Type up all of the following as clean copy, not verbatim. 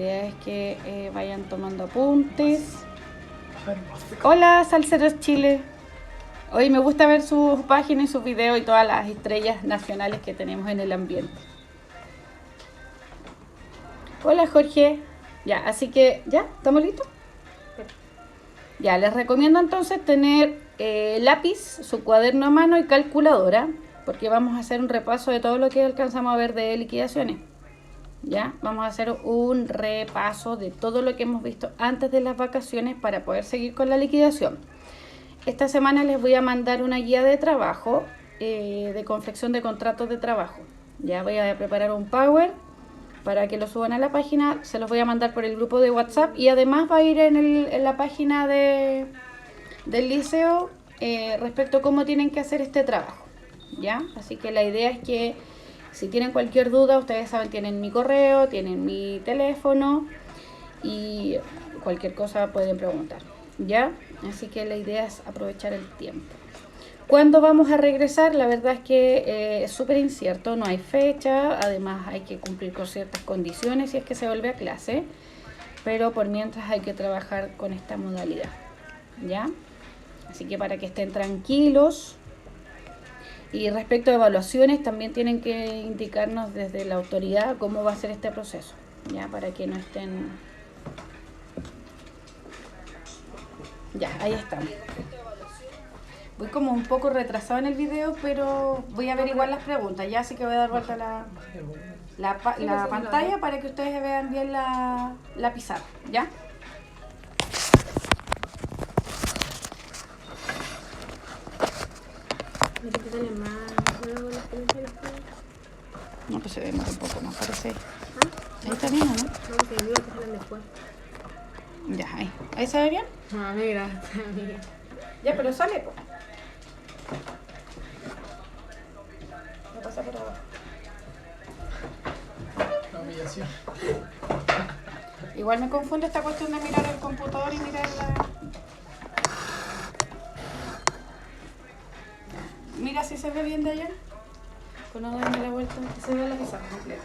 La idea es que vayan tomando apuntes. Hola, Salseros Chile. Hoy me gusta ver sus páginas y sus videos y todas las estrellas nacionales que tenemos en el ambiente. Hola, Jorge. Ya, así que, ¿ya? ¿Estamos listos? Ya, les recomiendo entonces tener lápiz, su cuaderno a mano y calculadora, porque vamos a hacer un repaso de todo lo que alcanzamos a ver de liquidaciones. Ya, vamos a hacer un repaso de todo lo que hemos visto antes de las vacaciones para poder seguir con la liquidación. Esta semana les voy a mandar una guía de trabajo, de confección de contratos de trabajo. Ya voy a preparar un Power para que lo suban a la página, se los voy a mandar por el grupo de WhatsApp y además va a ir en la página del liceo respecto a cómo tienen que hacer este trabajo. ¿Ya? Así que la idea es que si tienen cualquier duda, ustedes saben, tienen mi correo, tienen mi teléfono y cualquier cosa pueden preguntar. ¿Ya? Así que la idea es aprovechar el tiempo. ¿Cuándo vamos a regresar? La verdad es que es súper incierto, no hay fecha, además hay que cumplir con ciertas condiciones si es que se vuelve a clase, pero por mientras hay que trabajar con esta modalidad, ¿ya? Así que para que estén tranquilos. Y respecto a evaluaciones, también tienen que indicarnos desde la autoridad cómo va a ser este proceso, ¿ya? Para que no estén... Ya, ahí estamos. Voy como un poco retrasado en el video, pero voy a averiguar las preguntas, ya, así que voy a dar vuelta la pantalla para que ustedes vean bien la pizarra, ¿ya? No, pues se ve más un poco más, parece. Ahí está bien, ¿no? Ya, ahí se ve bien. Ah, mira, Ya, pero sale, po. No pasa por abajo. La humillación. Igual me confunde esta cuestión de mirar el computador y mirar la... Mira si se ve bien de allá. Con no darme la vuelta, que se ve la pizarra completa.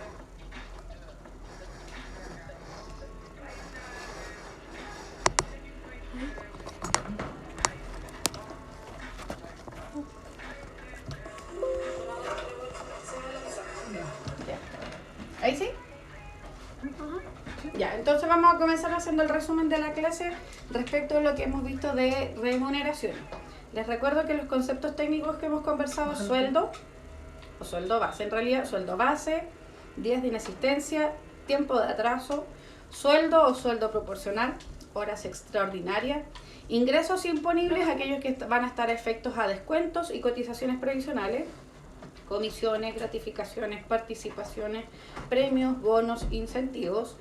Ya. ¿Ahí sí? Ya, entonces vamos a comenzar haciendo el resumen de la clase respecto a lo que hemos visto de remuneración. Les recuerdo que los conceptos técnicos que hemos conversado, sueldo, o sueldo base, en realidad, sueldo base, días de inasistencia, tiempo de atraso, sueldo o sueldo proporcional, horas extraordinarias, ingresos imponibles, aquellos que van a estar efectos a descuentos y cotizaciones previsionales, comisiones, gratificaciones, participaciones, premios, bonos, incentivos,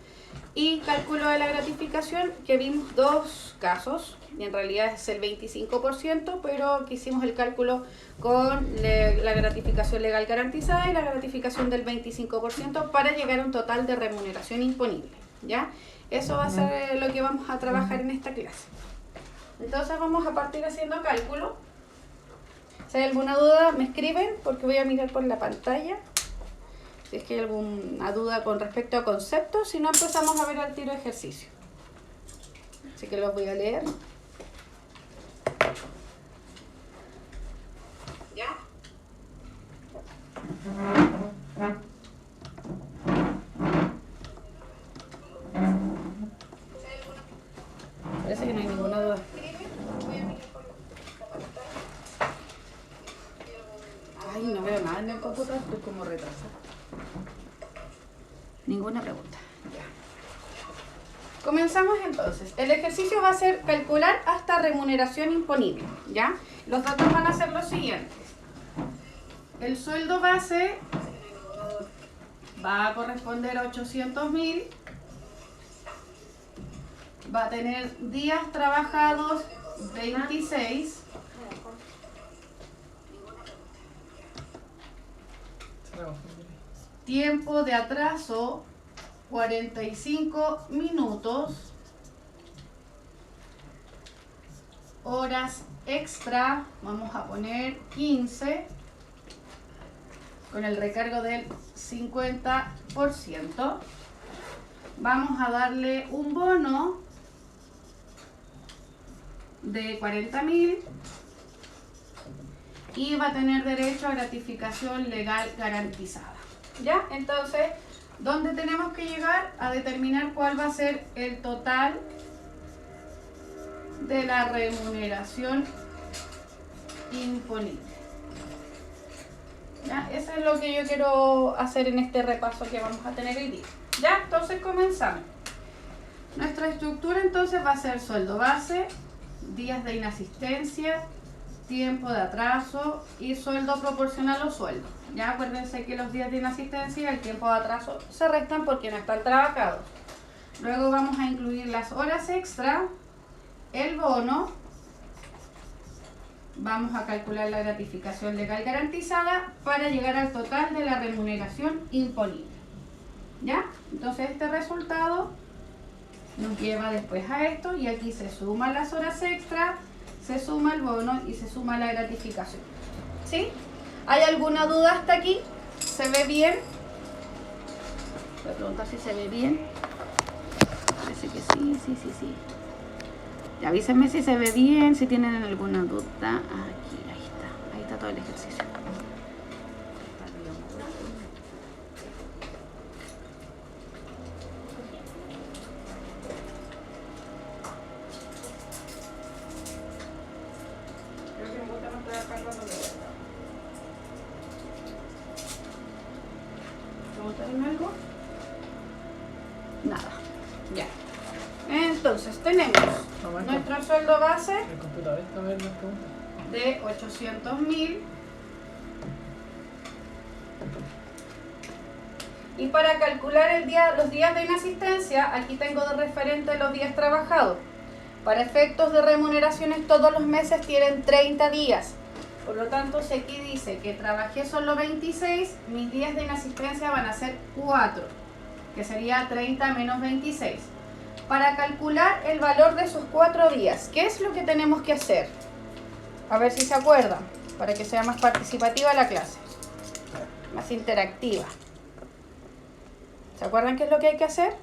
y cálculo de la gratificación, que vimos dos casos, y en realidad es el 25%, pero que hicimos el cálculo con la gratificación legal garantizada y la gratificación del 25% para llegar a un total de remuneración imponible, ¿ya? Eso va a ser lo que vamos a trabajar en esta clase. Entonces vamos a partir haciendo cálculo. Si hay alguna duda, me escriben porque voy a mirar por la pantalla. Si es que hay alguna duda con respecto a conceptos, si no, empezamos a ver al tiro ejercicio. Así que los voy a leer. ¿Ya? Parece que no hay ninguna duda. Ay, no veo nada en el computador, estoy como retrasada. Ninguna pregunta. Ya. Comenzamos entonces. El ejercicio va a ser calcular hasta remuneración imponible, ¿ya? Los datos van a ser los siguientes. El sueldo base va a corresponder a 800.000. Va a tener días trabajados 26. Tiempo de atraso 45 minutos. Horas extra, vamos a poner 15, con el recargo del 50%. vamos a darle un bono de 40.000 y va a tener derecho a gratificación legal garantizada. ¿Ya? Entonces, ¿dónde tenemos que llegar? A determinar cuál va a ser el total de la remuneración imponible. ¿Ya? Eso es lo que yo quiero hacer en este repaso que vamos a tener hoy día. ¿Ya? Entonces comenzamos. Nuestra estructura entonces va a ser sueldo base, días de inasistencia, tiempo de atraso y sueldo proporcional o sueldo. Ya acuérdense que los días de inasistencia y el tiempo de atraso se restan porque no están trabajados. Luego vamos a incluir las horas extra, el bono, vamos a calcular la gratificación legal garantizada para llegar al total de la remuneración imponible. ¿Ya? Entonces este resultado nos lleva después a esto y aquí se suman las horas extra, se suma el bono y se suma la gratificación. ¿Sí? ¿Hay alguna duda hasta aquí? ¿Se ve bien? Voy a preguntar si se ve bien. Parece que sí. Y avísenme si se ve bien, si tienen alguna duda. Aquí, ahí está todo el ejercicio. ¿Preguntaron algo? Nada. Ya. Entonces tenemos nuestro sueldo base de 800.000 y para calcular los días de inasistencia, aquí tengo de referente los días trabajados. Para efectos de remuneraciones todos los meses tienen 30 días. Por lo tanto, si aquí dice que trabajé solo 26, mis días de inasistencia van a ser 4, que sería 30 menos 26. Para calcular el valor de esos 4 días, ¿qué es lo que tenemos que hacer? A ver si se acuerdan, para que sea más participativa la clase, más interactiva. ¿Se acuerdan qué es lo que hay que hacer?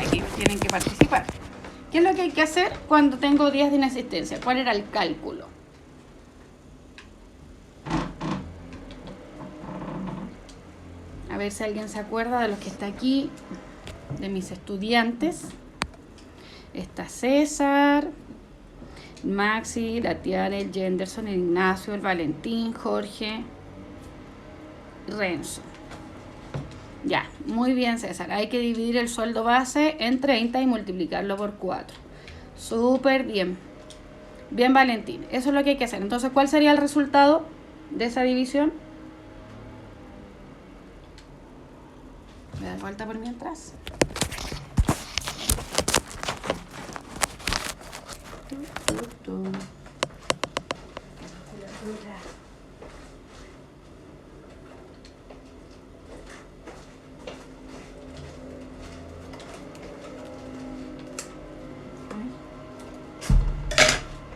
Aquí tienen que participar. ¿Qué es lo que hay que hacer cuando tengo días de inasistencia? ¿Cuál era el cálculo? A ver si alguien se acuerda de los que está aquí, de mis estudiantes. Está César, Maxi, la Tiara, el Jenderson, el Ignacio, el Valentín, Jorge, Renzo. Ya, muy bien César. Hay que dividir el sueldo base en 30 y multiplicarlo por 4. Súper bien. Bien Valentín, eso es lo que hay que hacer. Entonces, ¿cuál sería el resultado de esa división? Voy a dar vuelta por mientras.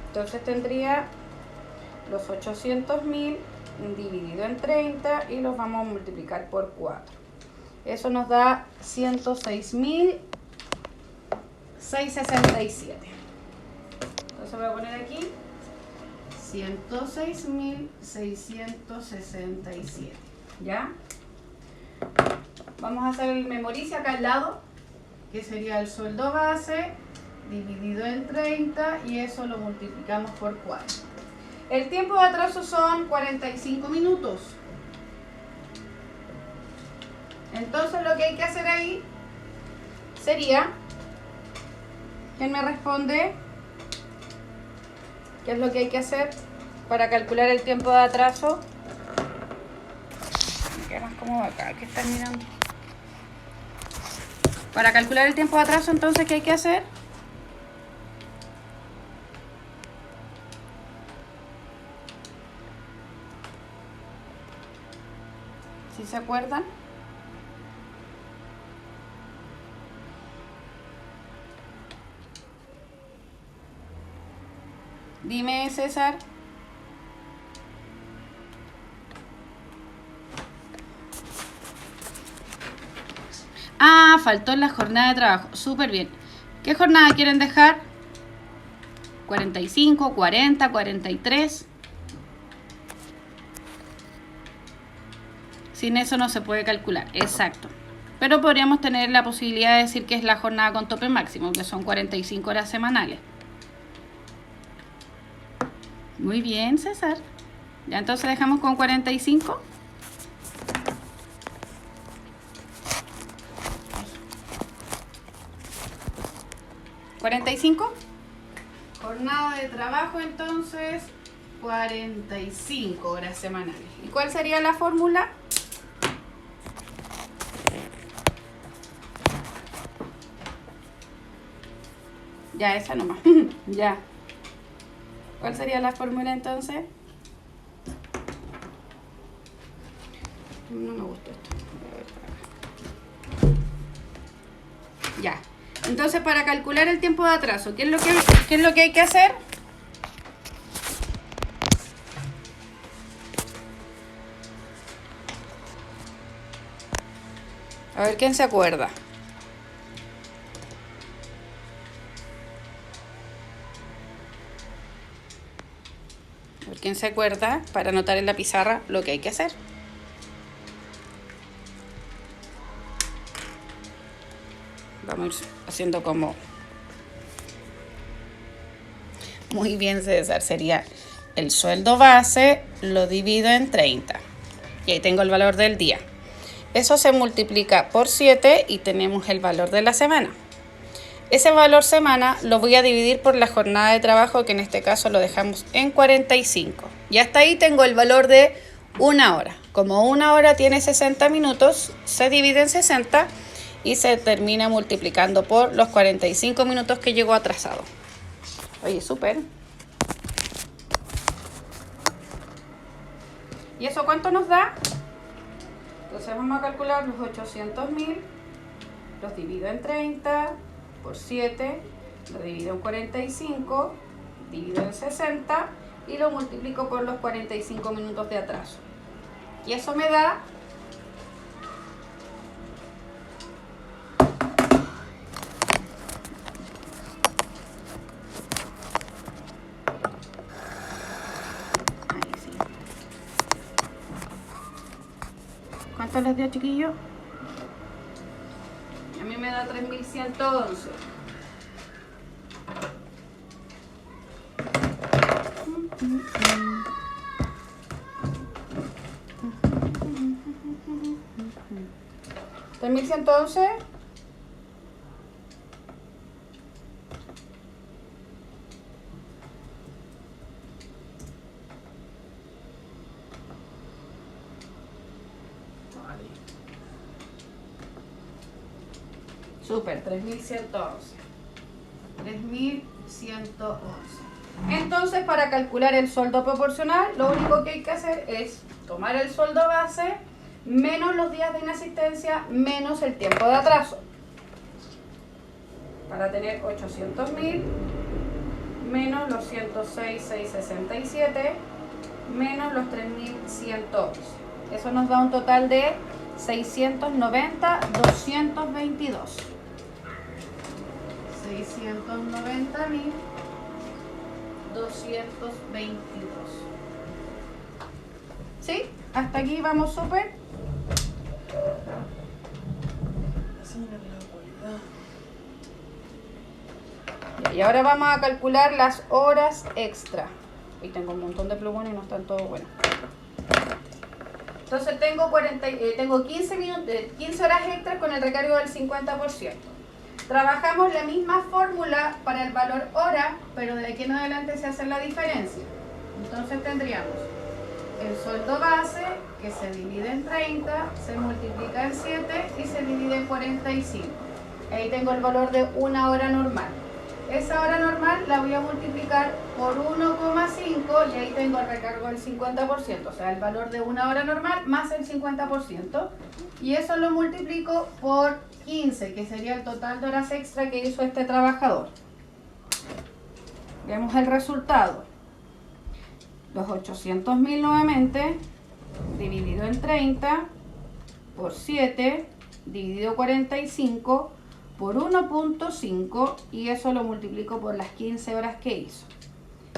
Entonces tendría los 800.000 dividido en 30 y los vamos a multiplicar por 4. Eso nos da 106.667. Entonces voy a poner aquí 106.667. ¿Ya? Vamos a hacer el memorice acá al lado, que sería el sueldo base dividido en 30 y eso lo multiplicamos por 4. El tiempo de atraso son 45 minutos. Entonces lo que hay que hacer ahí sería, ¿quién me responde? ¿Qué es lo que hay que hacer para calcular el tiempo de atraso? Me queda más cómodo acá, que están mirando. Para calcular el tiempo de atraso, entonces, ¿qué hay que hacer? ¿Sí se acuerdan? Dime, César. Ah, faltó en la jornada de trabajo. Súper bien. ¿Qué jornada quieren dejar? 45, 40, 43. Sin eso no se puede calcular. Exacto. Pero podríamos tener la posibilidad de decir que es la jornada con tope máximo, que son 45 horas semanales. Muy bien, César. Ya entonces dejamos con 45. ¿45? Jornada de trabajo entonces 45 horas semanales. ¿Y cuál sería la fórmula? Ya, esa nomás. Ya. ¿Cuál sería la fórmula entonces? No me gustó esto. Ya. Entonces, para calcular el tiempo de atraso, ¿qué es lo que hay que hacer? A ver quién se acuerda. A ver quién se acuerda para anotar en la pizarra lo que hay que hacer. Vamos a ir haciendo como... Muy bien, César. Sería el sueldo base, lo divido en 30. Y ahí tengo el valor del día. Eso se multiplica por 7 y tenemos el valor de la semana. Ese valor semana lo voy a dividir por la jornada de trabajo, que en este caso lo dejamos en 45. Y hasta ahí tengo el valor de una hora. Como una hora tiene 60 minutos, se divide en 60 y se termina multiplicando por los 45 minutos que llegó atrasado. Oye, súper. ¿Y eso cuánto nos da? Entonces vamos a calcular los 800.000, los divido en 30 por 7, lo divido en 45, divido en 60 y lo multiplico por los 45 minutos de atraso. Y eso me da ¿cuánto les dio, chiquillos? A mí me da 3.111. ¿3.111? Súper, 3.111. 3.111. Entonces, para calcular el sueldo proporcional, lo único que hay que hacer es tomar el sueldo base menos los días de inasistencia menos el tiempo de atraso. Para tener 800.000 menos los 106.667 menos los 3.111. Eso nos da un total de 690.222. 690.222. ¿Sí? Hasta aquí vamos súper. Y ahora vamos a calcular las horas extra. Y tengo un montón de plumones y no están todos buenos. Entonces tengo 15 horas extras con el recargo del 50%. Trabajamos la misma fórmula para el valor hora, pero de aquí en adelante se hace la diferencia. Entonces tendríamos el sueldo base, que se divide en 30, se multiplica en 7 y se divide en 45. Ahí tengo el valor de una hora normal. Esa hora normal la voy a multiplicar por 1,5 y ahí tengo el recargo del 50%, o sea, el valor de una hora normal más el 50%. Y eso lo multiplico por 15, que sería el total de horas extra que hizo este trabajador. Vemos el resultado. Los 800.000 nuevamente, dividido en 30 por 7, dividido 45 por 1.5 y eso lo multiplico por las 15 horas que hizo.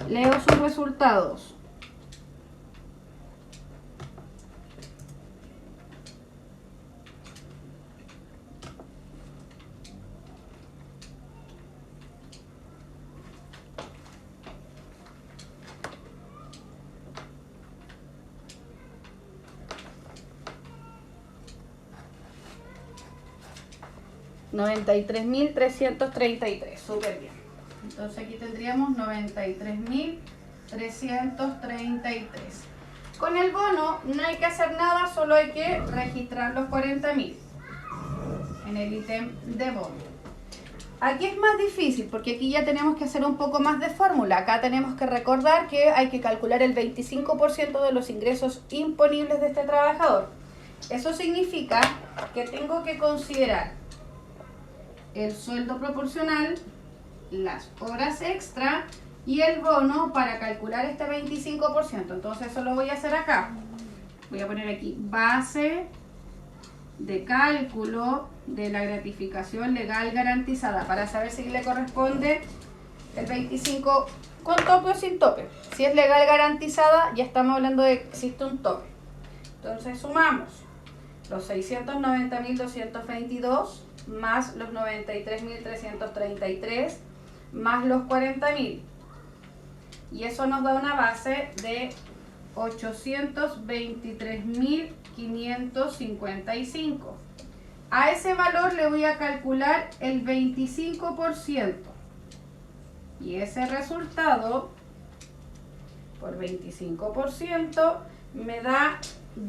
Leo sus resultados. $93.333, súper bien. Entonces aquí tendríamos 93.333. Con el bono no hay que hacer nada, solo hay que registrar los 40.000 en el ítem de bono. Aquí es más difícil porque aquí ya tenemos que hacer un poco más de fórmula. Acá tenemos que recordar que hay que calcular el 25% de los ingresos imponibles de este trabajador. Eso significa que tengo que considerar el sueldo proporcional, las horas extra y el bono para calcular este 25%. Entonces eso lo voy a hacer acá. Voy a poner aquí base de cálculo de la gratificación legal garantizada para saber si le corresponde el 25 con tope o sin tope. Si es legal garantizada, ya estamos hablando de que existe un tope. Entonces sumamos los 690.222 más los 93.333 más los 40.000 y eso nos da una base de 823.555. A ese valor le voy a calcular el 25% y ese resultado por 25% me da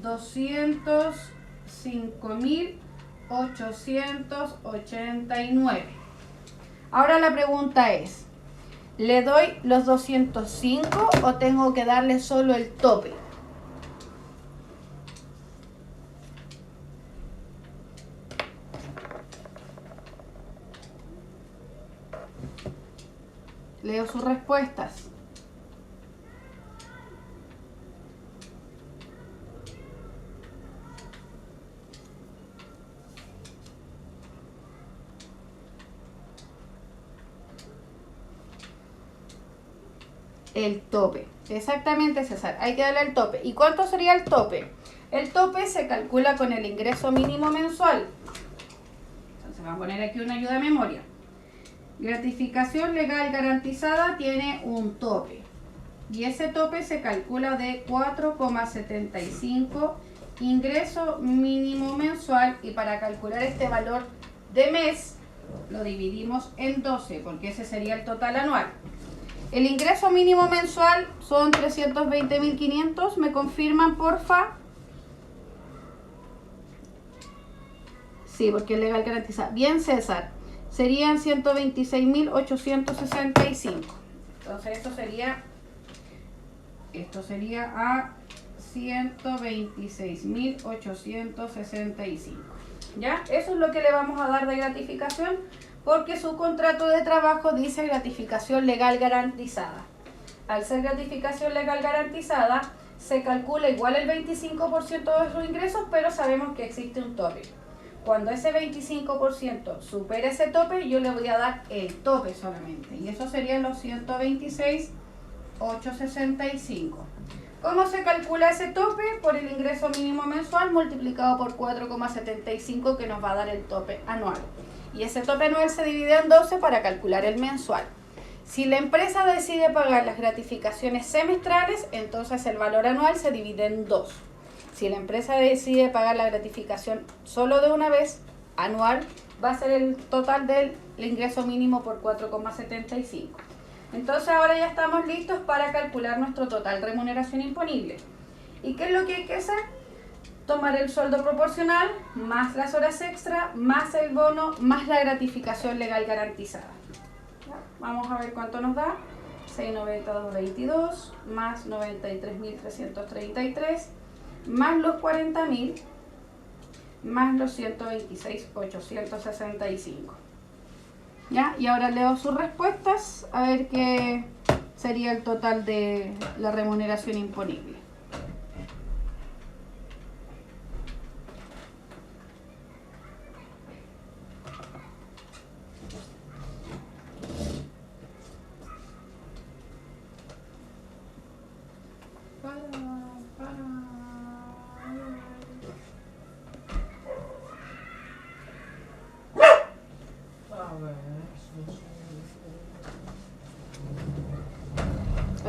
205.889. Ahora la pregunta es, ¿le doy los 205 o tengo que darle solo el tope? Leo sus respuestas. El tope. Exactamente, César. Hay que darle el tope. ¿Y cuánto sería el tope? El tope se calcula con el ingreso mínimo mensual. Entonces vamos a poner aquí una ayuda de memoria. Gratificación legal garantizada tiene un tope. Y ese tope se calcula de 4,75 ingreso mínimo mensual. Y para calcular este valor de mes, lo dividimos en 12, porque ese sería el total anual. El ingreso mínimo mensual son 320.500. ¿Me confirman, porfa? Sí, porque es legal garantizada. Bien, César. Serían 126.865. Entonces, esto sería a 126.865. ¿Ya? Eso es lo que le vamos a dar de gratificación, porque su contrato de trabajo dice gratificación legal garantizada. Al ser gratificación legal garantizada, se calcula igual el 25% de sus ingresos, pero sabemos que existe un tope. Cuando ese 25% supera ese tope, yo le voy a dar el tope solamente. Y eso serían los 126.865. ¿Cómo se calcula ese tope? Por el ingreso mínimo mensual multiplicado por 4,75, que nos va a dar el tope anual. Y ese tope anual se divide en 12 para calcular el mensual. Si la empresa decide pagar las gratificaciones semestrales, entonces el valor anual se divide en 2. Si la empresa decide pagar la gratificación solo de una vez, anual, va a ser el total del ingreso mínimo por 4,75. Entonces ahora ya estamos listos para calcular nuestro total remuneración imponible. ¿Y qué es lo que hay que hacer? Tomar el sueldo proporcional, más las horas extra, más el bono, más la gratificación legal garantizada. Vamos a ver cuánto nos da. 690.222 más 93.333 más los 40.000 más los 126.865. ¿Ya? Y ahora leo sus respuestas a ver qué sería el total de la remuneración imponible.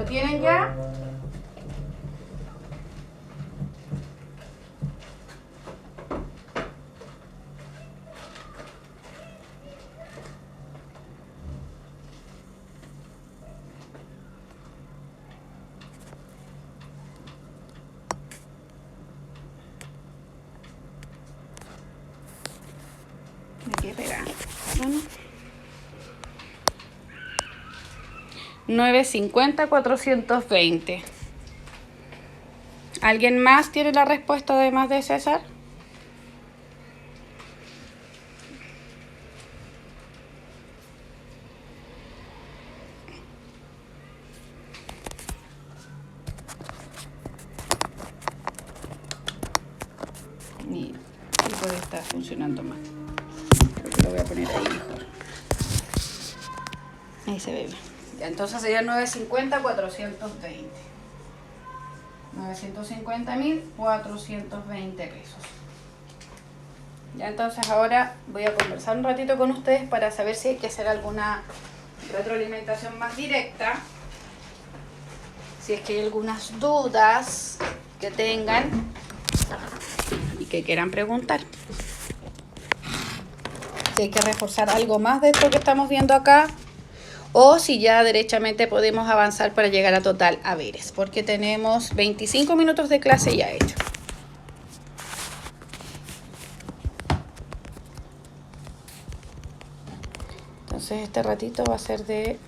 tienen ya, me quedé pegada. Bueno. 950,420. ¿Alguien más tiene la respuesta además de César? Mira, sí puede estar funcionando más. Creo que lo voy a poner ahí mejor. Ahí se ve bien. Ya, entonces sería 950,420. 950.420 pesos. Ya, entonces ahora voy a conversar un ratito con ustedes para saber si hay que hacer alguna retroalimentación más directa. Si es que hay algunas dudas que tengan y que quieran preguntar. Si hay que reforzar algo más de esto que estamos viendo acá, o si ya derechamente podemos avanzar para llegar a total haberes, porque tenemos 25 minutos de clase ya hecho. Entonces este ratito va a ser de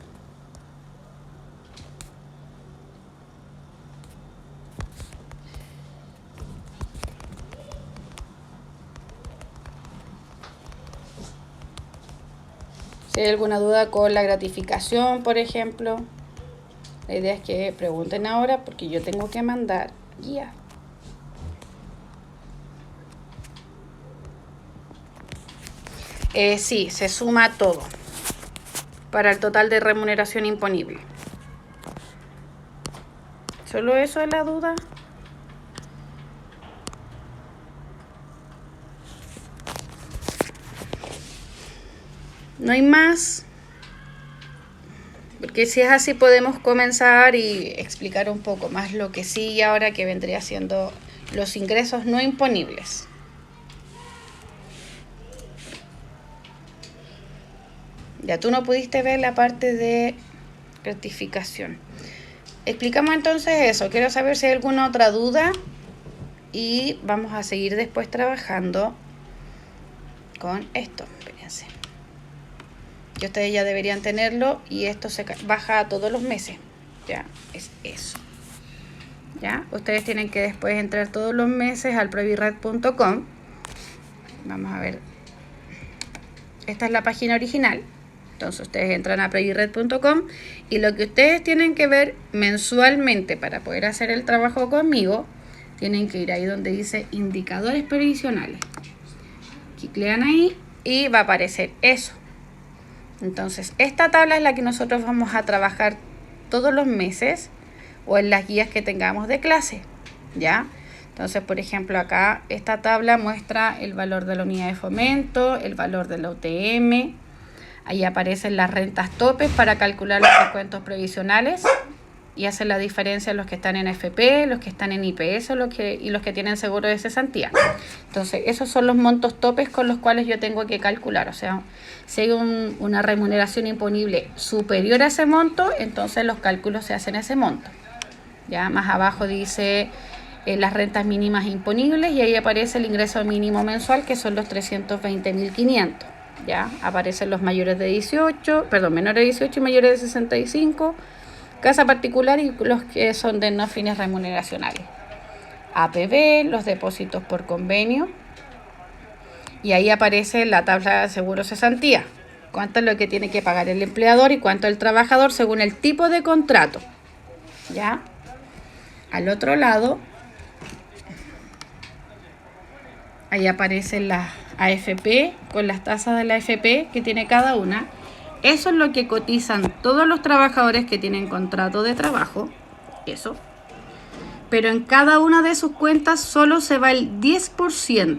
si hay alguna duda con la gratificación, por ejemplo, la idea es que pregunten ahora porque yo tengo que mandar guía. Sí, se suma todo para el total de remuneración imponible. ¿Solo eso es la duda? No hay más. Porque si es así podemos comenzar y explicar un poco más lo que sigue ahora, que vendría siendo los ingresos no imponibles. Ya tú no pudiste ver la parte de gratificación. Explicamos entonces eso. Quiero saber si hay alguna otra duda y vamos a seguir después trabajando con esto. Fíjense. Que ustedes ya deberían tenerlo y esto se baja todos los meses. Ya, es eso. Ya, ustedes tienen que después entrar todos los meses al previred.com. Vamos a ver. Esta es la página original. Entonces ustedes entran a previred.com y lo que ustedes tienen que ver mensualmente para poder hacer el trabajo conmigo, tienen que ir ahí donde dice indicadores previsionales. Cliclean ahí y va a aparecer eso. Entonces esta tabla es la que nosotros vamos a trabajar todos los meses o en las guías que tengamos de clase, ¿ya? Entonces, por ejemplo, acá esta tabla muestra el valor de la unidad de fomento, el valor de la UTM. Ahí aparecen las rentas topes para calcular los descuentos previsionales y hacen la diferencia los que están en FP, los que están en IPS y los que tienen seguro de cesantía. Entonces, esos son los montos topes con los cuales yo tengo que calcular. O sea, si hay una remuneración imponible superior a ese monto, entonces los cálculos se hacen a ese monto. Ya más abajo dice las rentas mínimas imponibles y ahí aparece el ingreso mínimo mensual, que son los 320.500. Ya aparecen los mayores de 18, perdón, menores de 18 y mayores de 65, casa particular y los que son de no fines remuneracionales. APB, los depósitos por convenio, y ahí aparece la tabla de seguro cesantía, cuánto es lo que tiene que pagar el empleador y cuánto el trabajador según el tipo de contrato. Ya al otro lado ahí aparecen las AFP con las tasas de la AFP que tiene cada una. Eso es lo que cotizan todos los trabajadores que tienen contrato de trabajo. Eso. Pero en cada una de sus cuentas solo se va el 10%.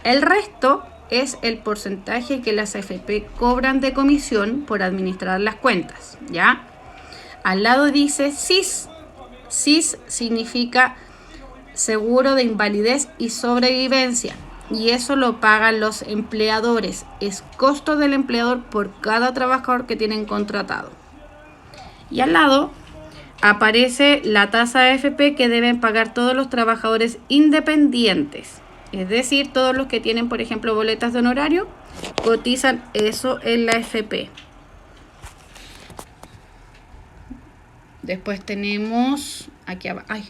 El resto es el porcentaje que las AFP cobran de comisión por administrar las cuentas, ¿ya? al lado dice SIS. SIS significa seguro de invalidez y sobrevivencia. Y eso lo pagan los empleadores. Es costo del empleador por cada trabajador que tienen contratado. Y al lado aparece la tasa de AFP que deben pagar todos los trabajadores independientes. Es decir, todos los que tienen, por ejemplo, boletas de honorario, cotizan eso en la AFP. Después tenemos aquí abajo. Ay,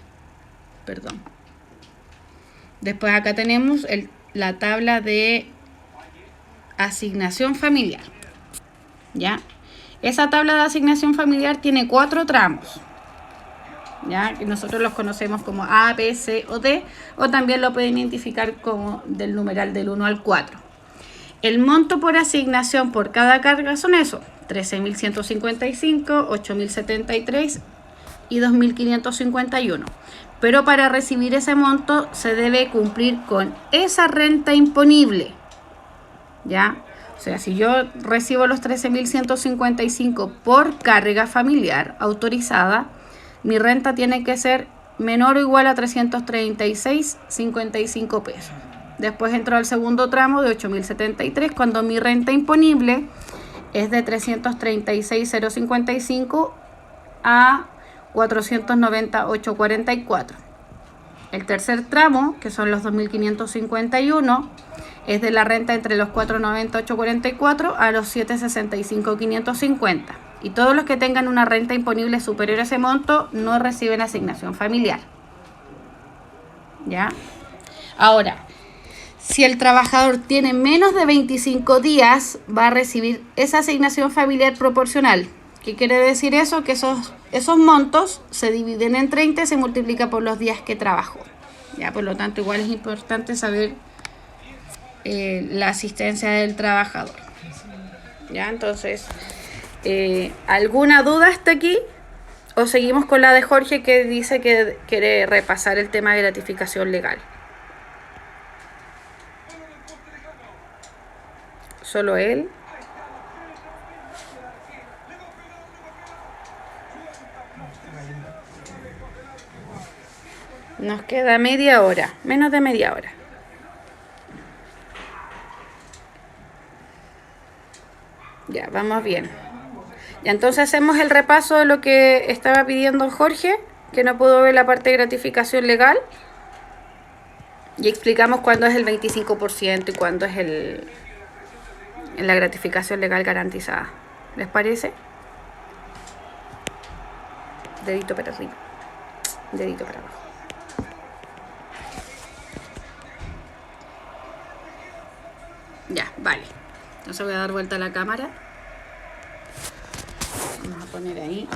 perdón. Después acá tenemos la tabla de asignación familiar. ¿Ya? Esa tabla de asignación familiar tiene 4 tramos. ¿Ya? Que nosotros los conocemos como A, B, C o D, o también lo pueden identificar como del numeral del 1 al 4. El monto por asignación por cada carga son eso: 13.155, 8.073 y 2.551. Pero para recibir ese monto se debe cumplir con esa renta imponible. ¿Ya? O sea, si yo recibo los 13.155 por carga familiar autorizada, mi renta tiene que ser menor o igual a 336,55 pesos. Después entro al segundo tramo de 8.073, cuando mi renta imponible es de 336,055 a 498,44. El tercer tramo, que son los 2.551, es de la renta entre los 498,44 a los 765,550. Y todos los que tengan una renta imponible superior a ese monto no reciben asignación familiar. ¿Ya? Ahora, si el trabajador tiene menos de 25 días, va a recibir esa asignación familiar proporcional. ¿Qué quiere decir eso? Que esos montos se dividen en 30 y se multiplica por los días que trabajó. ¿Ya? Por lo tanto, igual es importante saber la asistencia del trabajador. ¿Ya? Entonces, ¿alguna duda hasta aquí? ¿O seguimos con la de Jorge, que dice que quiere repasar el tema de gratificación legal? ¿Solo él? Nos queda media hora, menos de media hora. Ya, vamos bien. Ya, entonces hacemos el repaso de lo que estaba pidiendo Jorge, que no pudo ver la parte de gratificación legal. Y explicamos cuándo es el 25% y cuándo es la gratificación legal garantizada. ¿Les parece? Dedito para arriba, dedito para abajo. Ya, vale. Entonces voy a dar vuelta a la cámara. Vamos a poner ahí.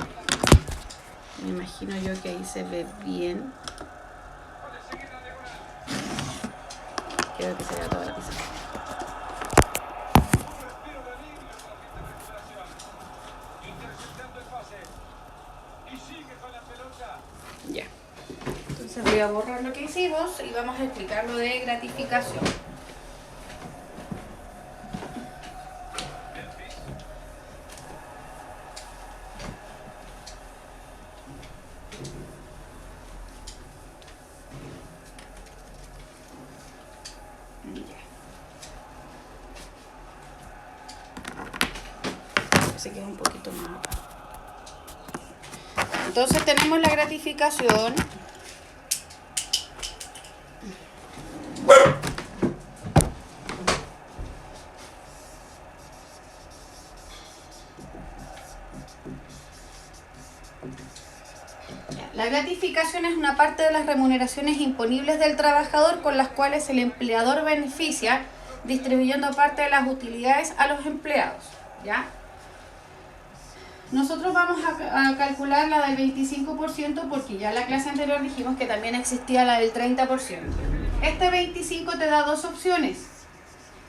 Me imagino yo que ahí se ve bien. Quiero que se vea toda la pizarra. Ya. Entonces voy a borrar lo que hicimos y vamos a explicar lo de gratificación. Se queda un poquito más acá. Entonces tenemos la gratificación. La gratificación es una parte de las remuneraciones imponibles del trabajador con las cuales el empleador beneficia distribuyendo parte de las utilidades a los empleados. ¿Ya? Nosotros vamos a calcular la del 25% porque ya en la clase anterior dijimos que también existía la del 30%. Este 25 te da dos opciones: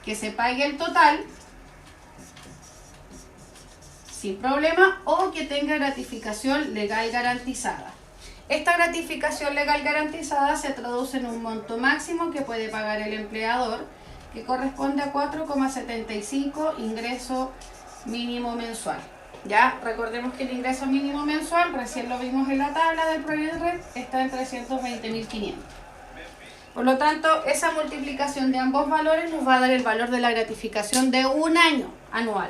que se pague el total sin problema o que tenga gratificación legal garantizada. Esta gratificación legal garantizada se traduce en un monto máximo que puede pagar el empleador, que corresponde a 4,75 ingreso mínimo mensual. Ya, recordemos que el ingreso mínimo mensual, recién lo vimos en la tabla del proyecto red, está en 320.500. Por lo tanto, esa multiplicación de ambos valores nos va a dar el valor de la gratificación de un año anual.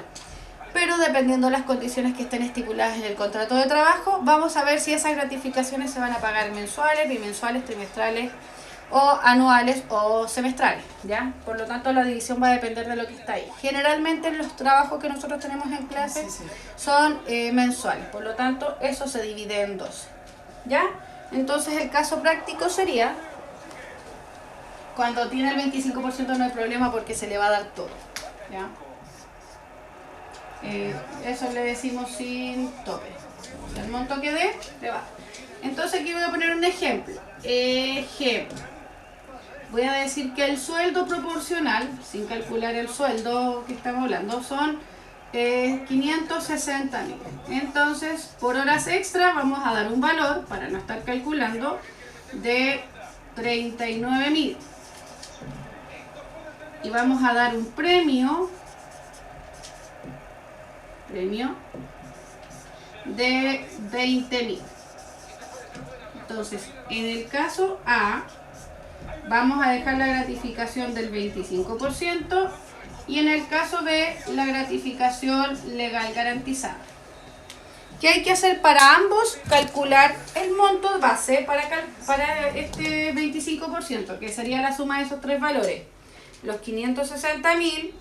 Pero dependiendo de las condiciones que estén estipuladas en el contrato de trabajo, vamos a ver si esas gratificaciones se van a pagar mensuales, bimensuales, trimestrales o anuales o semestrales, ¿ya? Por lo tanto, la división va a depender de lo que está ahí. Generalmente los trabajos que nosotros tenemos en clase son mensuales, por lo tanto, eso se divide en 12, ¿ya? Entonces, el caso práctico sería cuando tiene el 25% no hay problema porque se le va a dar todo, ¿ya? Eso le decimos sin tope. O sea, el monto que dé, le va. Entonces aquí voy a poner un ejemplo. Voy a decir que el sueldo proporcional, sin calcular el sueldo que estamos hablando, son 560.000. Entonces, por horas extra vamos a dar un valor, para no estar calculando, de 39.000. Y vamos a dar un premio de 20.000. Entonces, en el caso A, vamos a dejar la gratificación del 25% y en el caso B, la gratificación legal garantizada. ¿Qué hay que hacer para ambos? Calcular el monto base para este 25%, que sería la suma de esos tres valores. Los 560.000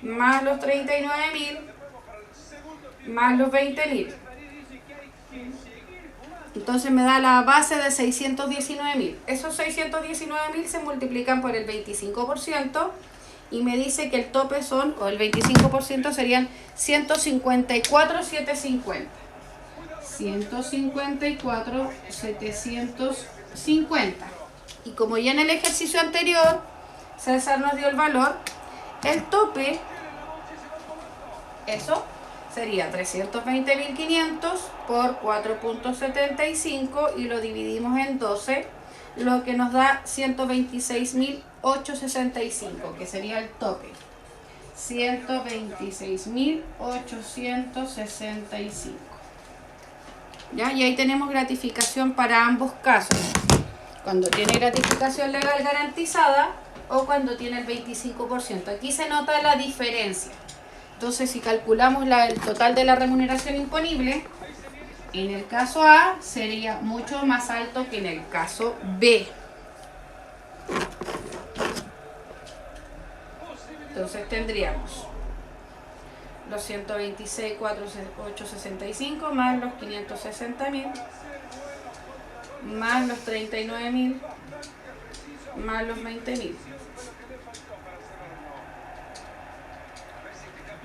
más los 39.000 más los 20.000. Entonces me da la base de 619.000. Esos 619.000 se multiplican por el 25% y me dice que el tope son, o el 25% serían 154.750. 154.750. Y como ya en el ejercicio anterior César nos dio el valor, el tope, eso sería 320.500 por 4.75 y lo dividimos en 12, lo que nos da 126.865, que sería el tope. 126.865. ¿Ya? Y ahí tenemos gratificación para ambos casos. Cuando tiene gratificación legal garantizada o cuando tiene el 25%. Aquí se nota la diferencia. Entonces, si calculamos el total de la remuneración imponible, en el caso A sería mucho más alto que en el caso B. Entonces tendríamos los 126.465 más los 560.000 más los 39.000 más los 20.000.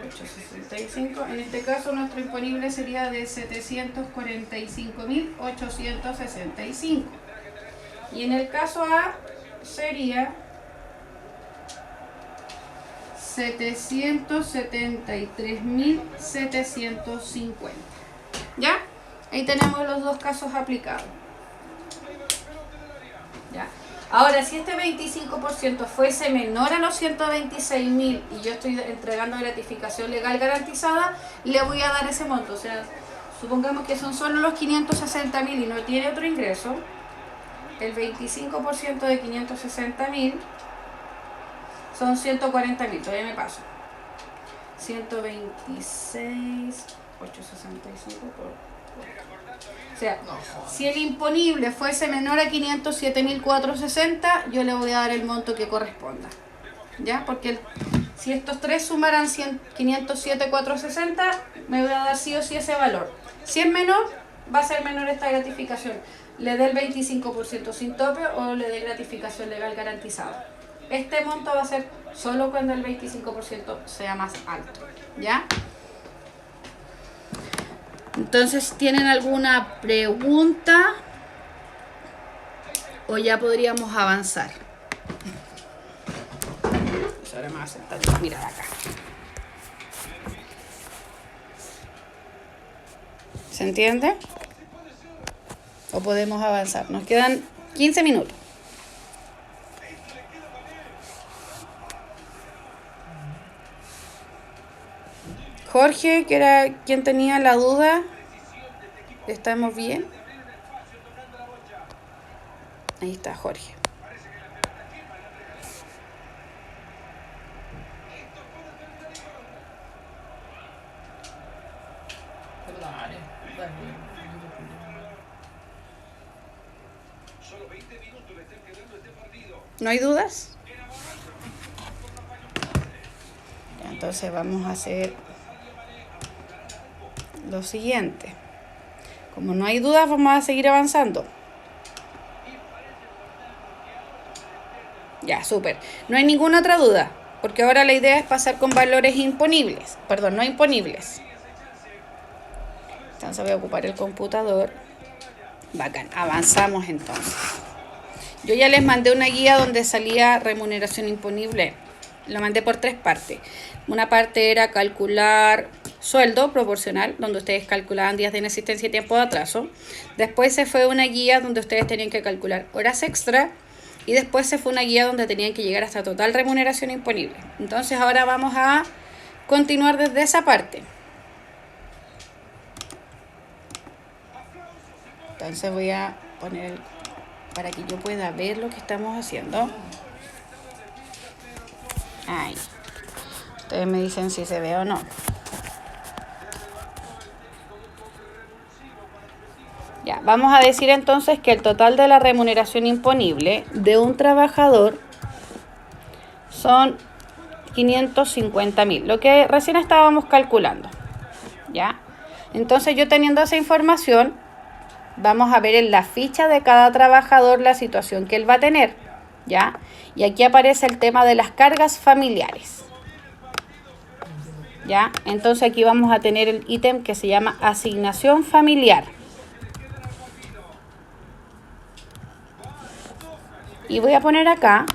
865. En este caso nuestro imponible sería de 745.865. Y en el caso A sería 773.750. ¿Ya? Ahí tenemos los dos casos aplicados. ¿Ya? Ahora, si este 25% fuese menor a los 126.000 y yo estoy entregando gratificación legal garantizada, le voy a dar ese monto. O sea, supongamos que son solo los 560.000 y no tiene otro ingreso. El 25% de 560.000 son 140.000. Todavía me paso. 126.865 por... O sea, si el imponible fuese menor a 507.460, yo le voy a dar el monto que corresponda. ¿Ya? Porque si estos tres sumaran 507.460, me voy a dar sí o sí ese valor. Si es menor, va a ser menor esta gratificación. Le dé el 25% sin tope o le dé gratificación legal garantizada. Este monto va a ser solo cuando el 25% sea más alto. ¿Ya? Entonces, ¿tienen alguna pregunta? ¿O ya podríamos avanzar? Pues ahora me voy a sentar y mirar acá. ¿Se entiende? ¿O podemos avanzar? Nos quedan 15 minutos. Jorge, que era quien tenía la duda. ¿Estamos bien? Ahí está Jorge. ¿No hay dudas? Ya, entonces vamos a hacer lo siguiente. Como no hay dudas, vamos a seguir avanzando. Ya, súper. No hay ninguna otra duda, porque ahora la idea es pasar con valores imponibles. Perdón, no imponibles. Entonces voy a ocupar el computador. Bacán, avanzamos entonces. Yo ya les mandé una guía donde salía remuneración imponible. Lo mandé por 3 partes. Una parte era calcular sueldo proporcional, donde ustedes calculaban días de inexistencia y tiempo de atraso. Después se fue una guía donde ustedes tenían que calcular horas extra. Y después se fue una guía donde tenían que llegar hasta total remuneración imponible. Entonces ahora vamos a continuar desde esa parte. Entonces voy a poner para que yo pueda ver lo que estamos haciendo. Ahí. Ustedes me dicen si se ve o no. Ya, vamos a decir entonces que el total de la remuneración imponible de un trabajador son 550.000, lo que recién estábamos calculando. ¿Ya? Entonces yo teniendo esa información, vamos a ver en la ficha de cada trabajador la situación que él va a tener. ¿Ya? Y aquí aparece el tema de las cargas familiares. ¿Ya? Entonces aquí vamos a tener el ítem que se llama asignación familiar. Y voy a poner acá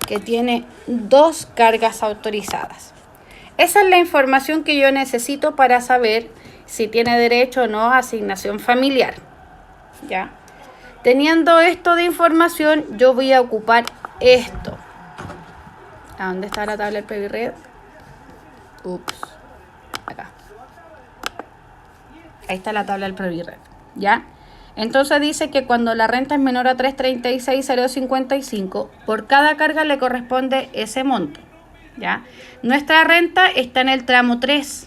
que tiene 2 cargas autorizadas. Esa es la información que yo necesito para saber si tiene derecho o no a asignación familiar. ¿Ya? Teniendo esto de información, yo voy a ocupar esto. ¿A dónde está la tabla del PBRed? Ups. Acá. Ahí está la tabla del PBRed. ¿Ya? Entonces dice que cuando la renta es menor a 336.055, por cada carga le corresponde ese monto. ¿Ya? Nuestra renta está en el tramo 3,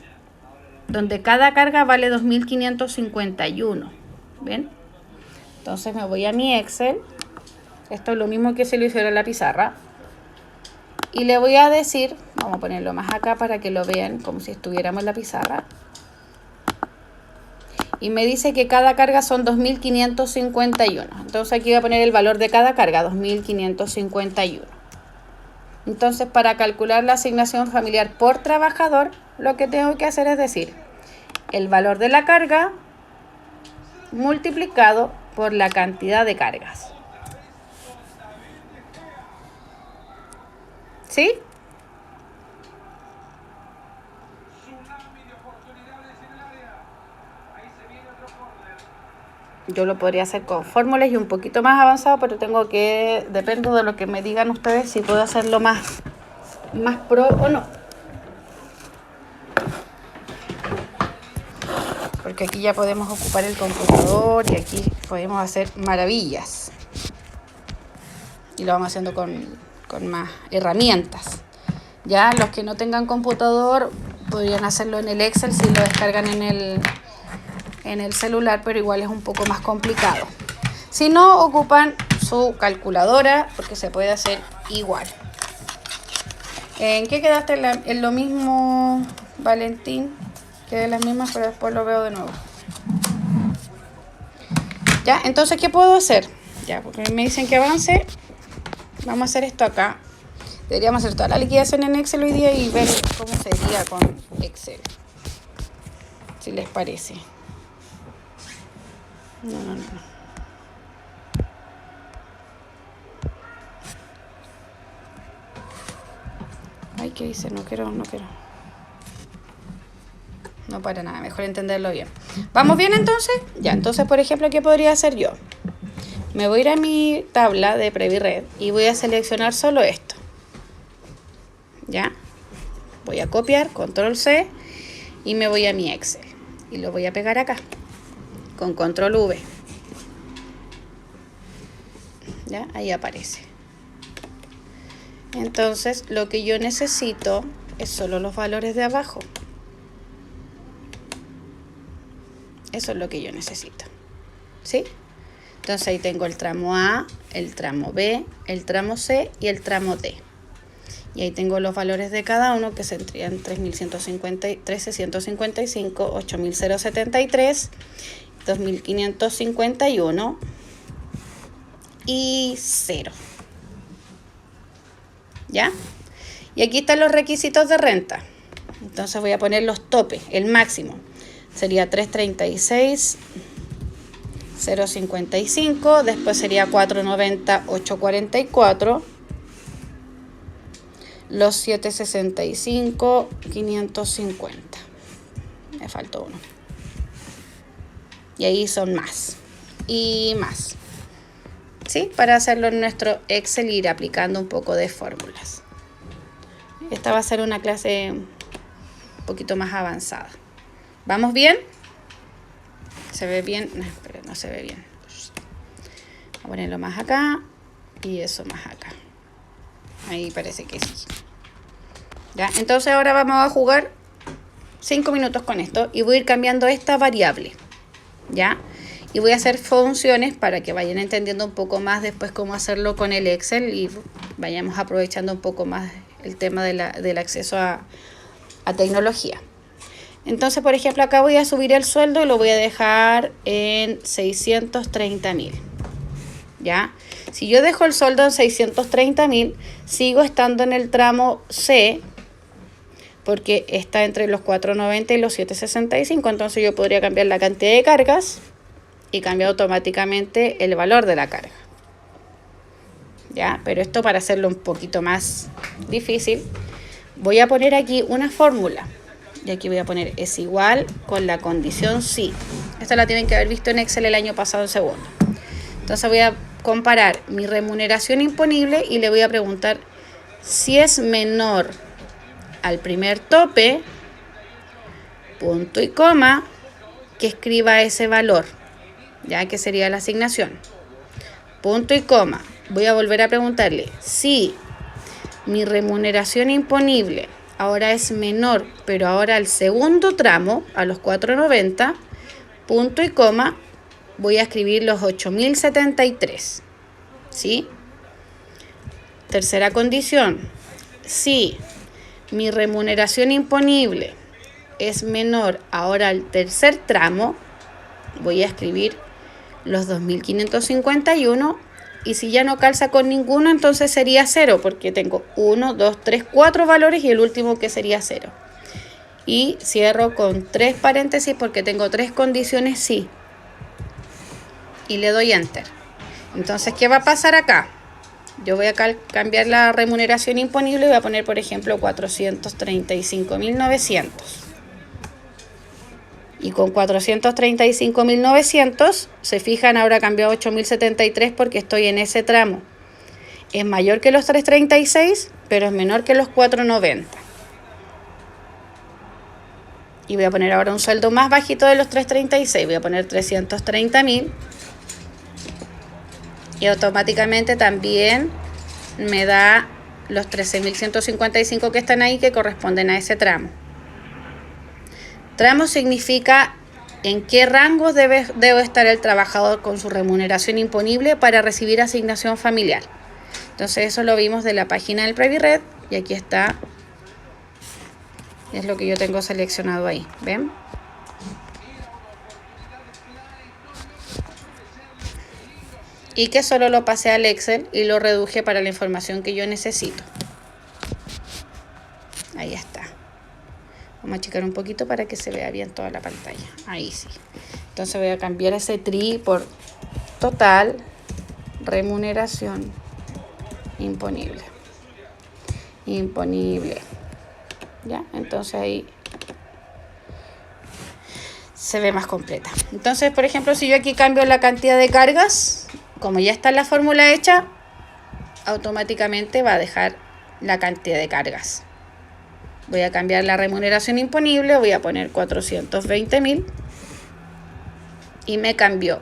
donde cada carga vale 2.551. ¿Bien? Entonces me voy a mi Excel. Esto es lo mismo que se lo hicieron en la pizarra. Y le voy a decir, vamos a ponerlo más acá para que lo vean como si estuviéramos en la pizarra. Y me dice que cada carga son 2.551. Entonces aquí voy a poner el valor de cada carga, 2.551. Entonces para calcular la asignación familiar por trabajador, lo que tengo que hacer es decir, el valor de la carga multiplicado por la cantidad de cargas. ¿Sí? Yo lo podría hacer con fórmulas y un poquito más avanzado, pero tengo que, depende de lo que me digan ustedes, si puedo hacerlo más pro o no. Porque aquí ya podemos ocupar el computador y aquí podemos hacer maravillas. Y lo vamos haciendo con más herramientas. Ya los que no tengan computador podrían hacerlo en el Excel si lo descargan en el celular, pero igual es un poco más complicado. Si no, ocupan su calculadora porque se puede hacer igual. ¿En qué quedaste? En lo mismo, Valentín. Quedé en las mismas, pero después lo veo de nuevo. Ya, entonces, ¿qué puedo hacer? Ya, porque me dicen que avance. Vamos a hacer esto acá. Deberíamos hacer toda la liquidación en Excel hoy día y ver cómo sería con Excel. Si les parece. No. Ay, ¿qué dice? No quiero. No para nada, mejor entenderlo bien. ¿Vamos bien entonces? Ya, entonces, por ejemplo, ¿qué podría hacer yo? Me voy a ir a mi tabla de PreviRed y voy a seleccionar solo esto. ¿Ya? Voy a copiar, control C. y me voy a mi Excel y lo voy a pegar acá con control V. ¿Ya? Ahí aparece. Entonces lo que yo necesito es solo los valores de abajo. Eso es lo que yo necesito, ¿sí? Entonces ahí tengo el tramo A, el tramo B, el tramo C y el tramo D. Y ahí tengo los valores de cada uno, que serían 3.155, 8.073, 2.551 y 0. ¿Ya? Y aquí están los requisitos de renta. Entonces voy a poner los topes, el máximo. Sería 336, 055, después sería 490, 844, los 765, 550. Me faltó uno. Y ahí son más y más. ¿Sí? Para hacerlo en nuestro Excel e ir aplicando un poco de fórmulas. Esta va a ser una clase un poquito más avanzada. ¿Vamos bien? ¿Se ve bien? No, pero no se ve bien. Voy a ponerlo más acá y eso más acá. Ahí parece que sí. ¿Ya? Entonces ahora vamos a jugar 5 minutos con esto y voy a ir cambiando esta variable. ¿Ya? Y voy a hacer funciones para que vayan entendiendo un poco más después cómo hacerlo con el Excel y vayamos aprovechando un poco más el tema del acceso a tecnología. Entonces, por ejemplo, acá voy a subir el sueldo y lo voy a dejar en 630.000. ¿Ya? Si yo dejo el sueldo en 630.000, sigo estando en el tramo C, porque está entre los 490 y los 765. Entonces yo podría cambiar la cantidad de cargas y cambiar automáticamente el valor de la carga. ¿Ya? Pero esto, para hacerlo un poquito más difícil, voy a poner aquí una fórmula. Y aquí voy a poner es igual con la condición si. Esta la tienen que haber visto en Excel el año pasado en segundo. Entonces voy a comparar mi remuneración imponible y le voy a preguntar si es menor al primer tope, punto y coma, que escriba ese valor, ya que sería la asignación. Punto y coma. Voy a volver a preguntarle si mi remuneración imponible ahora es menor, pero ahora al segundo tramo, a los 490, punto y coma, voy a escribir los 8.073. ¿Sí? Tercera condición. Si mi remuneración imponible es menor ahora al tercer tramo, voy a escribir los 2.551. Y si ya no calza con ninguno, entonces sería 0, porque tengo 1, 2, 3, 4 valores y el último que sería 0. Y cierro con 3 paréntesis porque tengo 3 condiciones sí. Y le doy Enter. Entonces, ¿qué va a pasar acá? Yo voy a cambiar la remuneración imponible y voy a poner, por ejemplo, 435.900. Y con 435.900, se fijan, ahora cambió a 8.073 porque estoy en ese tramo. Es mayor que los 336, pero es menor que los 490. Y voy a poner ahora un sueldo más bajito de los 336. Voy a poner 330.000. Y automáticamente también me da los 13.155 que están ahí, que corresponden a ese tramo. Tramo significa en qué rangos debe estar el trabajador con su remuneración imponible para recibir asignación familiar. Entonces eso lo vimos de la página del Previred y aquí está. Es lo que yo tengo seleccionado ahí. ¿Ven? Y que solo lo pasé al Excel y lo reduje para la información que yo necesito. Ahí está. Vamos a achicar un poquito para que se vea bien toda la pantalla. Ahí sí. Entonces voy a cambiar ese TRI por total remuneración imponible. Imponible. ¿Ya? Entonces ahí se ve más completa. Entonces, por ejemplo, si yo aquí cambio la cantidad de cargas, como ya está la fórmula hecha, automáticamente va a dejar la cantidad de cargas. Voy a cambiar la remuneración imponible, voy a poner 420.000 y me cambió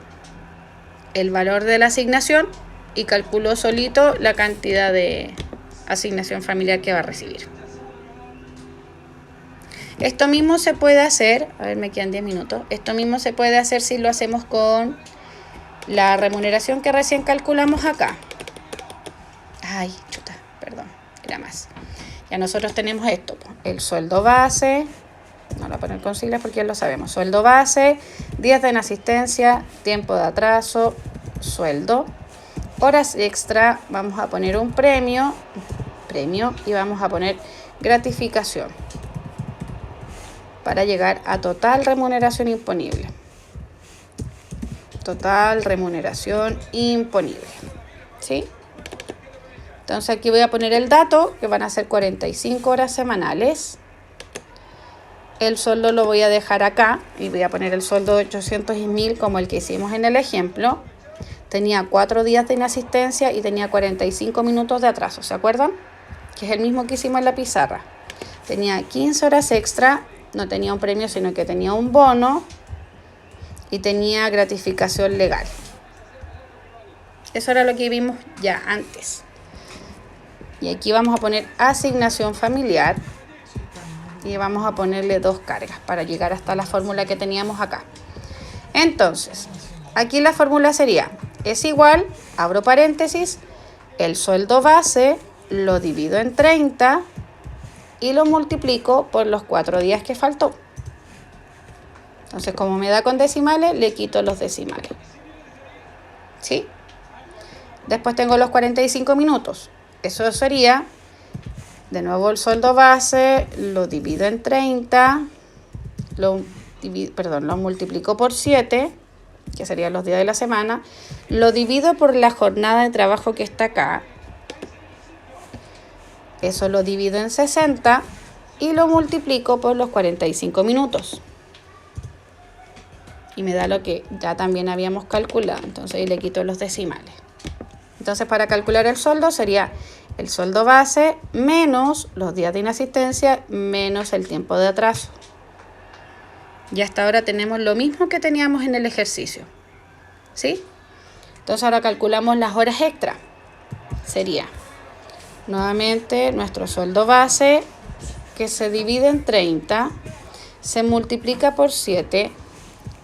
el valor de la asignación y calculó solito la cantidad de asignación familiar que va a recibir. Esto mismo se puede hacer, a ver, me quedan 10 minutos, esto mismo se puede hacer si lo hacemos con la remuneración que recién calculamos acá. Ay, chuta, perdón, era más. Ya nosotros tenemos esto, el sueldo base, no lo voy a poner con siglas porque ya lo sabemos, sueldo base, días de inasistencia, tiempo de atraso, sueldo, horas extra, vamos a poner un premio y vamos a poner gratificación para llegar a total remuneración imponible. Total remuneración imponible, ¿sí? Entonces aquí voy a poner el dato, que van a ser 45 horas semanales. El sueldo lo voy a dejar acá y voy a poner el sueldo de 800 y 1000 como el que hicimos en el ejemplo. Tenía 4 días de inasistencia y tenía 45 minutos de atraso, ¿se acuerdan? Que es el mismo que hicimos en la pizarra. Tenía 15 horas extra, no tenía un premio, sino que tenía un bono y tenía gratificación legal. Eso era lo que vimos ya antes. Y aquí vamos a poner asignación familiar y vamos a ponerle 2 cargas para llegar hasta la fórmula que teníamos acá. Entonces, aquí la fórmula sería, es igual, abro paréntesis, el sueldo base lo divido en 30 y lo multiplico por los 4 días que faltó. Entonces, como me da con decimales, le quito los decimales. ¿Sí? Después tengo los 45 minutos. Eso sería, de nuevo el sueldo base, lo divido en 30, lo multiplico por 7, que serían los días de la semana, lo divido por la jornada de trabajo que está acá, eso lo divido en 60 y lo multiplico por los 45 minutos. Y me da lo que ya también habíamos calculado, entonces ahí le quito los decimales. Entonces, para calcular el sueldo sería el sueldo base menos los días de inasistencia menos el tiempo de atraso. Y hasta ahora tenemos lo mismo que teníamos en el ejercicio. ¿Sí? Entonces, ahora calculamos las horas extra. Sería nuevamente nuestro sueldo base que se divide en 30, se multiplica por 7,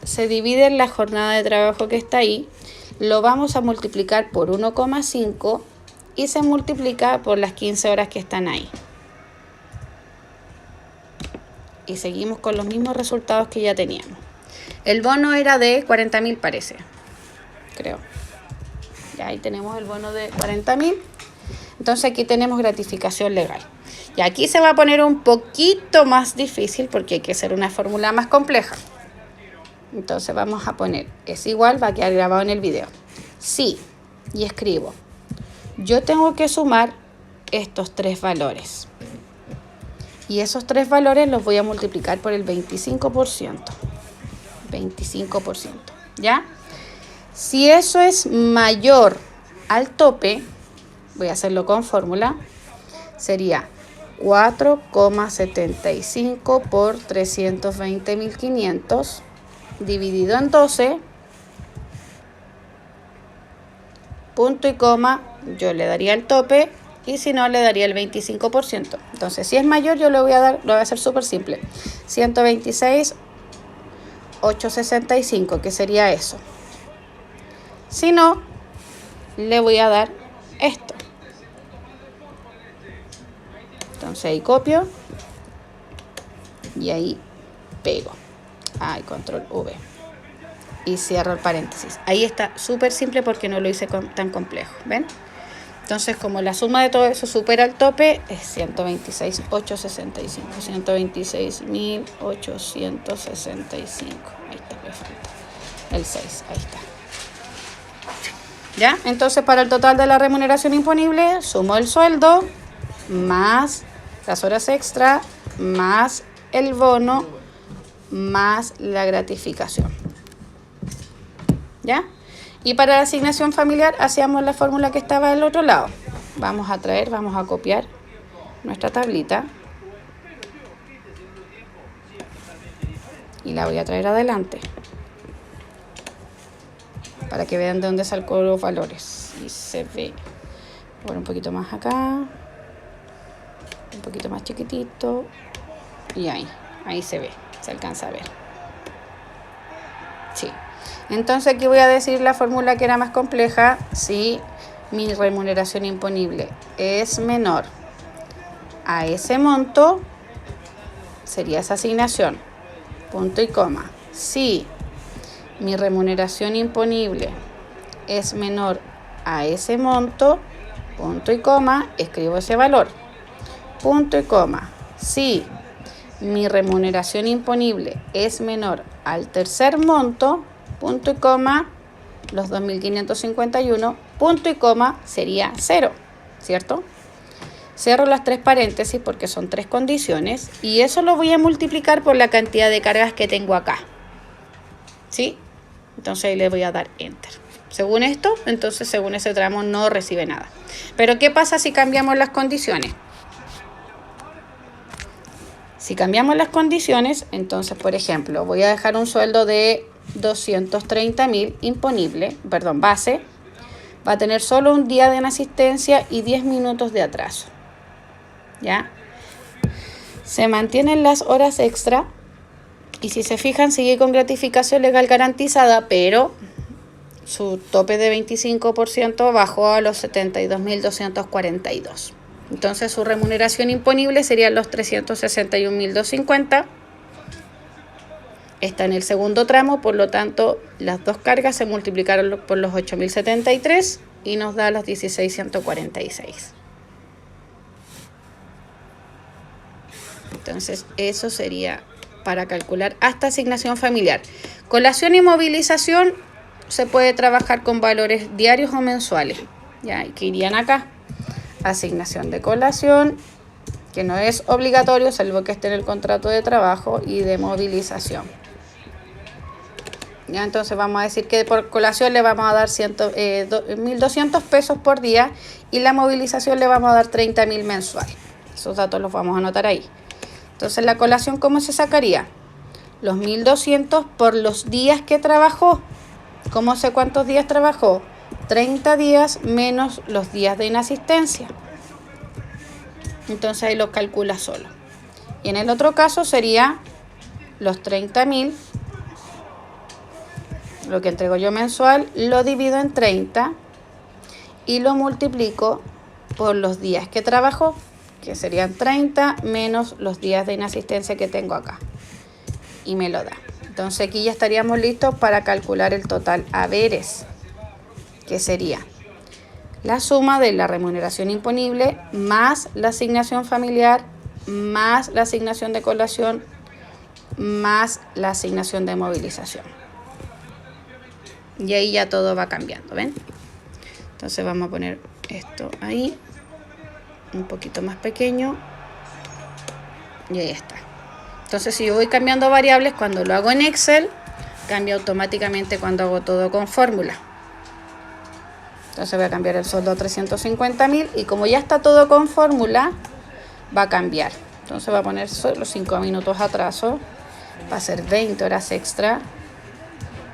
se divide en la jornada de trabajo que está ahí, lo vamos a multiplicar por 1,5 y se multiplica por las 15 horas que están ahí. Y seguimos con los mismos resultados que ya teníamos. El bono era de 40.000 parece, creo. Ya ahí tenemos el bono de 40.000. Entonces aquí tenemos gratificación legal. Y aquí se va a poner un poquito más difícil porque hay que hacer una fórmula más compleja. Entonces vamos a poner, es igual, va a quedar grabado en el video. Sí, y escribo, yo tengo que sumar estos 3 valores. Y esos 3 valores los voy a multiplicar por el 25%. 25%, ¿ya? Si eso es mayor al tope, voy a hacerlo con fórmula, sería 4,75 por 320.500 dividido en 12, punto y coma, yo le daría el tope y si no le daría el 25%. Entonces, si es mayor, yo le voy a hacer súper simple. 126.865, que sería eso. Si no, le voy a dar esto. Entonces ahí copio y ahí pego. Ay, control V. Y cierro el paréntesis. Ahí está súper simple porque no lo hice tan complejo. ¿Ven? Entonces, como la suma de todo eso supera el tope, es 126.865. 126.865. Ahí está, me falta el 6. Ahí está. ¿Ya? Entonces, para el total de la remuneración imponible, sumo el sueldo más las horas extra, más el bono, más la gratificación. ¿Ya? Y para la asignación familiar hacíamos la fórmula que estaba del otro lado. Vamos a copiar nuestra tablita. y la voy a traer adelante para que vean de dónde saco los valores. Y se ve. Bueno, un poquito más acá, un poquito más chiquitito, y ahí se ve, se alcanza a ver. Sí. Entonces aquí voy a decir la fórmula que era más compleja. Si mi remuneración imponible es menor a ese monto, sería esa asignación, punto y coma. Si mi remuneración imponible es menor a ese monto, punto y coma, escribo ese valor, punto y coma. Si mi remuneración imponible es menor al tercer monto, punto y coma, los 2.551, punto y coma, sería 0, ¿cierto? Cierro las 3 paréntesis porque son 3 condiciones y eso lo voy a multiplicar por la cantidad de cargas que tengo acá, ¿sí? Entonces ahí le voy a dar Enter. Según esto, entonces según ese tramo no recibe nada. Pero ¿qué pasa si cambiamos las condiciones? Si cambiamos las condiciones, entonces, por ejemplo, voy a dejar un sueldo de 230.000 imponible, perdón, base. Va a tener solo un día de inasistencia y 10 minutos de atraso. ¿Ya? Se mantienen las horas extra y si se fijan, sigue con gratificación legal garantizada, pero su tope de 25% bajó a los 72.242. Entonces su remuneración imponible serían los 361.250. Está en el segundo tramo, por lo tanto las dos cargas se multiplicaron por los 8.073 y nos da los 16.146. Entonces eso sería para calcular hasta asignación familiar. Colación y movilización se puede trabajar con valores diarios o mensuales, ya, que irían acá. Asignación de colación, que no es obligatorio, salvo que esté en el contrato de trabajo, y de movilización. Ya, entonces vamos a decir que por colación le vamos a dar 1.200 pesos por día y la movilización le vamos a dar 30.000 mensual. Esos datos los vamos a anotar ahí. Entonces la colación, ¿cómo se sacaría? Los 1.200 por los días que trabajó. ¿Cómo sé cuántos días trabajó? 30 días menos los días de inasistencia. Entonces ahí lo calcula solo. Y en el otro caso sería los 30.000, lo que entrego yo mensual, lo divido en 30 y lo multiplico por los días que trabajó, que serían 30 menos los días de inasistencia que tengo acá. Y me lo da. Entonces aquí ya estaríamos listos para calcular el total haberes, que sería la suma de la remuneración imponible más la asignación familiar más la asignación de colación más la asignación de movilización. Y ahí ya todo va cambiando, ¿ven? Entonces vamos a poner esto ahí, un poquito más pequeño, y ahí está. Entonces si yo voy cambiando variables, cuando lo hago en Excel, cambia automáticamente cuando hago todo con fórmula. Entonces voy a cambiar el sueldo a 350.000 y como ya está todo con fórmula, va a cambiar. Entonces va a poner solo 5 minutos atraso, va a ser 20 horas extra,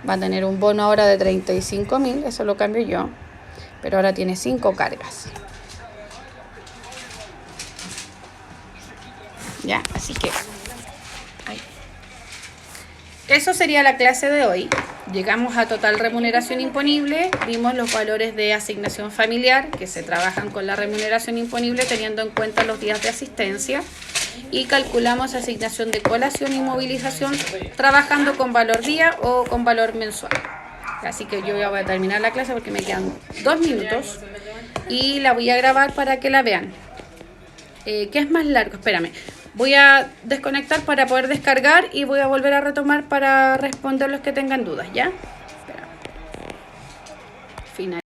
va a tener un bono ahora de 35.000, eso lo cambio yo, pero ahora tiene 5 cargas. Ya, así que eso sería la clase de hoy. Llegamos a total remuneración imponible, vimos los valores de asignación familiar que se trabajan con la remuneración imponible teniendo en cuenta los días de asistencia y calculamos asignación de colación y movilización trabajando con valor día o con valor mensual. Así que yo ya voy a terminar la clase porque me quedan 2 minutos y la voy a grabar para que la vean. ¿Qué es más largo? Espérame. Voy a desconectar para poder descargar y voy a volver a retomar para responder los que tengan dudas, ¿ya? Espera. Final.